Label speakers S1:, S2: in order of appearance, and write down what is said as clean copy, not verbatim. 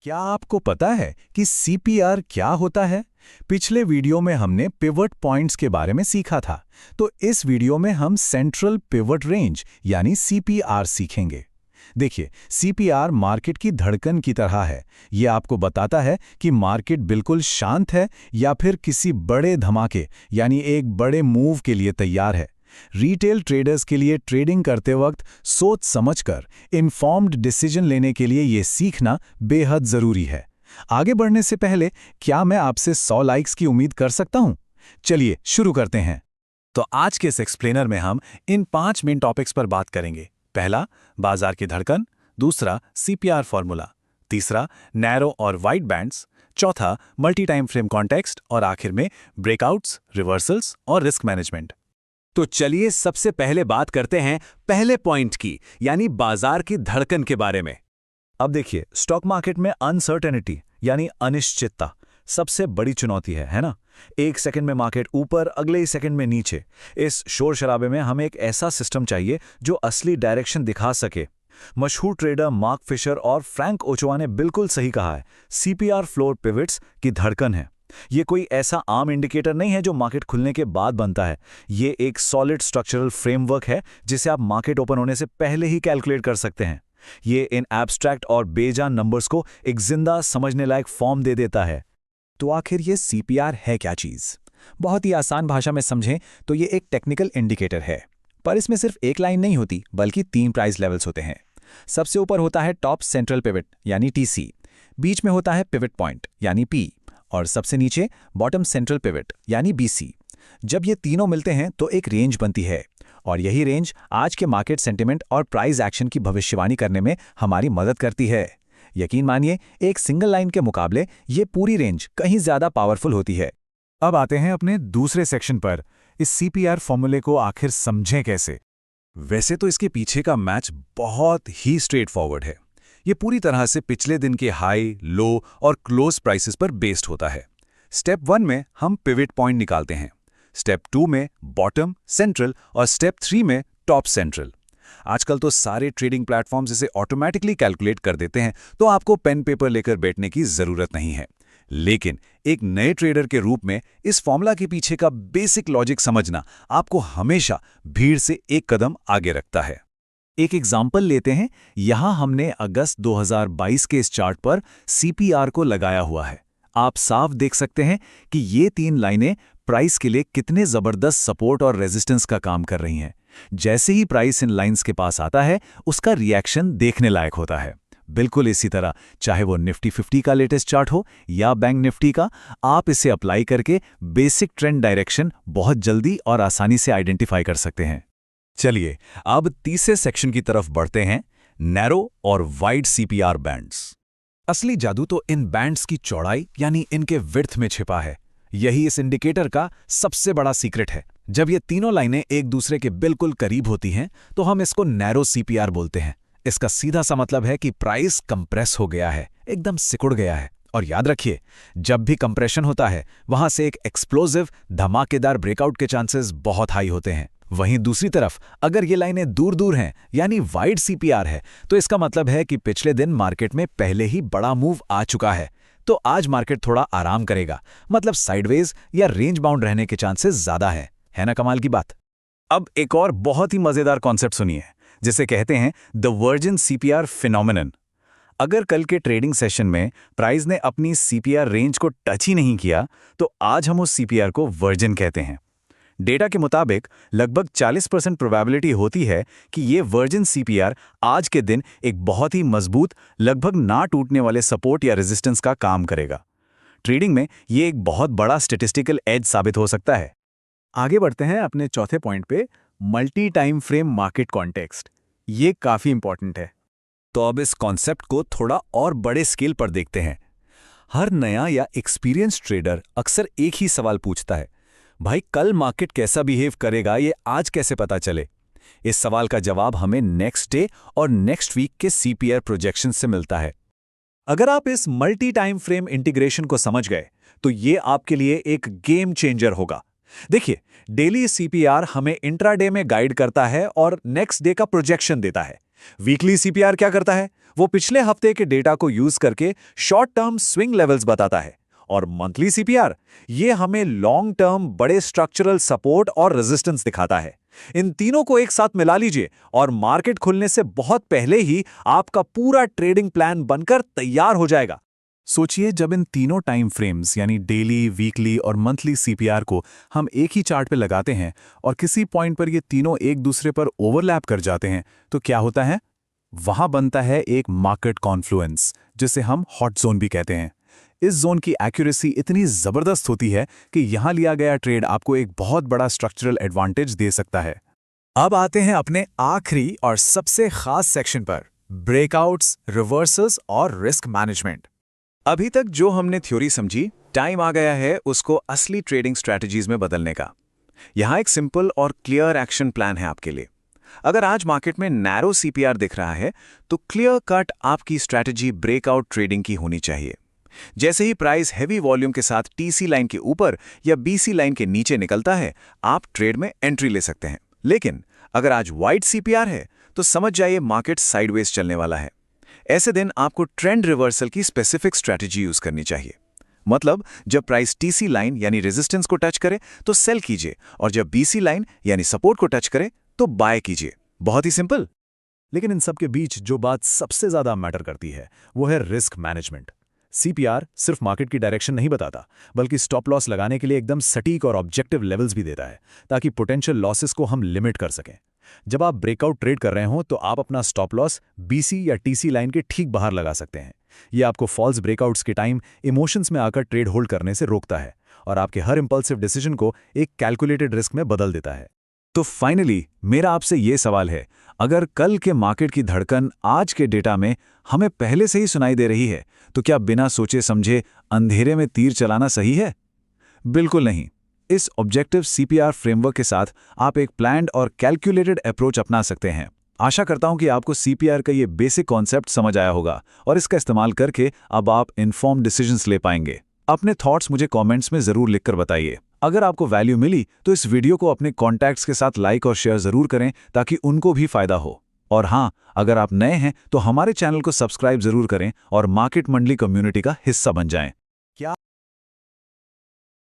S1: क्या आपको पता है कि सीपीआर क्या होता है? पिछले वीडियो में हमने पिवट पॉइंट्स के बारे में सीखा था, तो इस वीडियो में हम सेंट्रल पिवट रेंज यानी सीपीआर सीखेंगे। देखिए, सीपीआर मार्केट की धड़कन की तरह है। ये आपको बताता है कि मार्केट बिल्कुल शांत है या फिर किसी बड़े धमाके यानी एक बड़े मूव के लिए तैयार है। रिटेल ट्रेडर्स के लिए ट्रेडिंग करते वक्त सोच समझकर इन्फॉर्म्ड डिसीजन लेने के लिए ये सीखना बेहद ज़रूरी है। आगे बढ़ने से पहले क्या मैं आपसे 100 लाइक्स की उम्मीद कर सकता हूं? चलिए शुरू करते हैं। तो आज के इस एक्सप्लेनर में हम इन 5 मेन टॉपिक्स पर बात करेंगे। पहला, बाजार की धड़कन। दूसरा, सीपीआर फॉर्मूला। तीसरा, नैरो और वाइड बैंड्स। चौथा, मल्टी टाइम फ्रेम कॉन्टेक्स्ट। और आखिर में ब्रेकआउट्स, रिवर्सल्स और रिस्क मैनेजमेंट।
S2: तो चलिए सबसे पहले बात करते हैं पहले पॉइंट की, यानी बाजार की धड़कन के बारे में।
S1: अब देखिए, स्टॉक मार्केट में अनसर्टेनिटी यानी अनिश्चितता सबसे बड़ी चुनौती है ना? एक सेकंड में मार्केट ऊपर, अगले ही सेकंड में नीचे। इस शोर शराबे में हमें एक ऐसा सिस्टम चाहिए जो असली डायरेक्शन दिखा सके। मशहूर ट्रेडर मार्क फिशर और फ्रैंक ओचोआ ने बिल्कुल सही कहा है, सीपीआर फ्लोर पिवट्स की धड़कन है। ये कोई ऐसा आम इंडिकेटर नहीं है जो मार्केट खुलने के बाद बनता है। ये एक सॉलिड स्ट्रक्चरल फ्रेमवर्क है जिसे आप मार्केट ओपन होने से पहले ही कैलकुलेट कर सकते हैं। ये इन एब्स्ट्रैक्ट और बेजान नंबर्स को एक जिंदा समझने लायक फॉर्म दे देता है। तो आखिर ये सीपीआर है क्या चीज़? बहुत ही आसान भाषा में समझें तो ये एक टेक्निकल इंडिकेटर है, पर इसमें सिर्फ एक लाइन नहीं होती बल्कि 3 प्राइस लेवल्स होते हैं। सबसे ऊपर होता है टॉप सेंट्रल पिवट यानी टीसी, बीच में होता है पिवट पॉइंट यानी पी, और सबसे नीचे बॉटम सेंट्रल पिवट यानी बीसी। जब ये तीनों मिलते हैं तो एक रेंज बनती है, और यही रेंज आज के मार्केट सेंटिमेंट और प्राइस एक्शन की भविष्यवाणी करने में हमारी मदद करती है। यकीन मानिए, एक सिंगल लाइन के मुकाबले ये पूरी रेंज कहीं ज्यादा पावरफुल होती है। अब आते हैं अपने दूसरे सेक्शन पर। इस सीपीआर फॉर्मूले को आखिर समझें कैसे? वैसे तो इसके पीछे का मैच बहुत ही स्ट्रेट फॉरवर्ड है। ये पूरी तरह से पिछले दिन के हाई, लो और क्लोज प्राइसेस पर बेस्ड होता है। स्टेप 1 में हम पिवट पॉइंट निकालते हैं, स्टेप 2 में बॉटम सेंट्रल और स्टेप 3 में टॉप सेंट्रल। आजकल तो सारे ट्रेडिंग प्लेटफॉर्म्स इसे ऑटोमेटिकली कैलकुलेट कर देते हैं, तो आपको पेन पेपर लेकर बैठने की जरूरत नहीं है। लेकिन एक नए ट्रेडर के रूप में इस फॉर्मूला के पीछे का बेसिक लॉजिक समझना आपको हमेशा भीड़ से एक कदम आगे रखता है। एक एग्जाम्पल लेते हैं। यहां हमने अगस्त 2022 के इस चार्ट पर सीपीआर को लगाया हुआ है। आप साफ देख सकते हैं कि ये 3 लाइनें प्राइस के लिए कितने जबरदस्त सपोर्ट और रेजिस्टेंस का काम कर रही हैं। जैसे ही प्राइस इन लाइंस के पास आता है, उसका रिएक्शन देखने लायक होता है। बिल्कुल इसी तरह, चाहे वो निफ्टी 50 का लेटेस्ट चार्ट हो या बैंक निफ्टी का, आप इसे अप्लाई करके बेसिक ट्रेंड डायरेक्शन बहुत जल्दी और आसानी से आइडेंटिफाई कर सकते हैं। चलिए अब तीसरे सेक्शन की तरफ बढ़ते हैं, नैरो और वाइड सीपीआर बैंड्स। असली जादू तो इन बैंड्स की चौड़ाई यानी इनके विड्थ में छिपा है। यही इस इंडिकेटर का सबसे बड़ा सीक्रेट है। जब ये तीनों लाइनें एक दूसरे के बिल्कुल करीब होती हैं तो हम इसको नैरो सीपीआर बोलते हैं। इसका सीधा सा मतलब है कि प्राइस कंप्रेस हो गया है, एकदम सिकुड़ गया है। और याद रखिए, जब भी कंप्रेशन होता है वहां से एक एक्सप्लोसिव धमाकेदार ब्रेकआउट के चांसेस बहुत हाई होते हैं। वहीं दूसरी तरफ अगर ये लाइनें दूर दूर हैं यानी वाइड सीपीआर है, तो इसका मतलब है कि पिछले दिन मार्केट में पहले ही बड़ा मूव आ चुका है। तो आज मार्केट थोड़ा आराम करेगा, मतलब साइडवेज या रेंज बाउंड रहने के चांसेस ज्यादा है ना? कमाल की बात। अब एक और बहुत ही मजेदार कॉन्सेप्ट सुनिए, जिसे कहते हैं द वर्जिन सीपीआर फिनोमिनन। अगर कल के ट्रेडिंग सेशन में प्राइस ने अपनी सीपीआर रेंज को टच ही नहीं किया, तो आज हम उस सीपीआर को वर्जिन कहते हैं। डेटा के मुताबिक लगभग 40% प्रोबेबिलिटी होती है कि ये वर्जिन सीपीआर आज के दिन एक बहुत ही मजबूत, लगभग ना टूटने वाले सपोर्ट या रेजिस्टेंस का काम करेगा। ट्रेडिंग में ये एक बहुत बड़ा स्टैटिस्टिकल एज साबित हो सकता है। आगे बढ़ते हैं अपने चौथे पॉइंट पे, multi time frame market context. ये काफी इंपॉर्टेंट है। तो अब इस कॉन्सेप्ट को थोड़ा और बड़े स्केल पर देखते हैं। हर नया या एक्सपीरियंस ट्रेडर अक्सर एक ही सवाल पूछता है, भाई कल मार्केट कैसा बिहेव करेगा, ये आज कैसे पता चले? इस सवाल का जवाब हमें नेक्स्ट डे और नेक्स्ट वीक के सीपीआर प्रोजेक्शन से मिलता है। अगर आप इस मल्टी टाइम फ्रेम इंटीग्रेशन को समझ गए तो ये आपके लिए एक गेम चेंजर होगा। देखिए, डेली सीपीआर हमें इंट्राडे में गाइड करता है और नेक्स्ट डे का प्रोजेक्शन देता है। वीकली सीपीआर क्या करता है?
S2: वो पिछले हफ्ते के डेटा को यूज करके शॉर्ट टर्म स्विंग लेवल्स बताता है। और मंथली सीपीआर, ये हमें लॉन्ग टर्म बड़े स्ट्रक्चरल सपोर्ट और रेजिस्टेंस दिखाता है। इन तीनों को एक साथ मिला लीजिए और मार्केट खुलने से बहुत पहले ही आपका पूरा ट्रेडिंग प्लान बनकर तैयार हो जाएगा।
S3: सोचिए, जब इन तीनों टाइम फ्रेम्स यानी डेली, वीकली और मंथली सीपीआर को हम एक ही चार्ट पे लगाते हैं और किसी पॉइंट पर ये तीनों एक दूसरे पर ओवरलैप कर जाते हैं, तो क्या होता है? वहां बनता है एक मार्केट कॉन्फ्लुएंस, जिसे हम हॉट जोन भी कहते हैं। इस जोन की एक्यूरेसी इतनी जबरदस्त होती है कि यहां लिया गया ट्रेड आपको एक बहुत बड़ा स्ट्रक्चरल एडवांटेज दे सकता है।
S2: अब आते हैं अपने आखिरी और सबसे खास सेक्शन पर, ब्रेकआउट्स, रिवर्सल्स और रिस्क मैनेजमेंट। अभी तक जो हमने थ्योरी समझी, टाइम आ गया है उसको असली ट्रेडिंग स्ट्रैटेजीज में बदलने का। यहां एक सिंपल और क्लियर एक्शन प्लान है आपके लिए। अगर आज मार्केट में नैरो सीपीआर दिख रहा है, तो क्लियर कट आपकी स्ट्रैटेजी ब्रेकआउट ट्रेडिंग की होनी चाहिए। जैसे ही प्राइस हैवी वॉल्यूम के साथ टीसी लाइन के ऊपर या बीसी लाइन के नीचे निकलता है, आप ट्रेड में एंट्री ले सकते हैं। लेकिन अगर आज वाइट सीपीआर है, तो समझ जाइए मार्केट साइडवेज चलने वाला है। ऐसे दिन आपको ट्रेंड रिवर्सल की स्पेसिफिक स्ट्रैटेजी यूज करनी चाहिए। मतलब जब प्राइस टीसी लाइन यानी रेजिस्टेंस को टच करे तो सेल कीजिए, और जब बीसी लाइन यानी सपोर्ट को टच करे तो बाय कीजिए। बहुत ही सिंपल।
S3: लेकिन इन सब के बीच जो बात सबसे ज्यादा मैटर करती है, वो है रिस्क मैनेजमेंट। सीपीआर सिर्फ मार्केट की डायरेक्शन नहीं बताता, बल्कि स्टॉप लॉस लगाने के लिए एकदम सटीक और ऑब्जेक्टिव लेवल्स भी देता है, ताकि पोटेंशियल लॉसेस को हम लिमिट कर सकें। जब आप ब्रेकआउट ट्रेड कर रहे हो, तो आप अपना स्टॉप लॉस बीसी या टीसी लाइन के ठीक बाहर लगा सकते हैं। ये आपको फॉल्स ब्रेकआउट्स के टाइम इमोशंस में आकर ट्रेड होल्ड करने से रोकता है और आपके हर इंपल्सिव डिसीजन को एक कैलकुलेटेड रिस्क में बदल देता है।
S2: तो फाइनली मेरा आपसे ये सवाल है, अगर कल के मार्केट की धड़कन आज के डेटा में हमें पहले से ही सुनाई दे रही है, तो क्या बिना सोचे समझे अंधेरे में तीर चलाना सही है? बिल्कुल नहीं। इस ऑब्जेक्टिव सीपीआर फ्रेमवर्क के साथ आप एक प्लान्ड और कैलकुलेटेड अप्रोच अपना सकते हैं। आशा करता हूं कि आपको सीपीआर का ये बेसिक कॉन्सेप्ट समझ आया होगा और इसका इस्तेमाल करके अब आप इन्फॉर्म्ड डिसीजंस ले पाएंगे। अपने थॉट्स मुझे कमेंट्स में जरूर लिखकर बताइए। अगर आपको वैल्यू मिली तो इस वीडियो को अपने कॉन्टैक्ट्स के साथ लाइक और शेयर जरूर करें, ताकि उनको भी फायदा हो। और हाँ, अगर आप नए हैं तो हमारे चैनल को सब्सक्राइब जरूर करें और मार्केट मंडली कम्युनिटी का हिस्सा बन जाएं।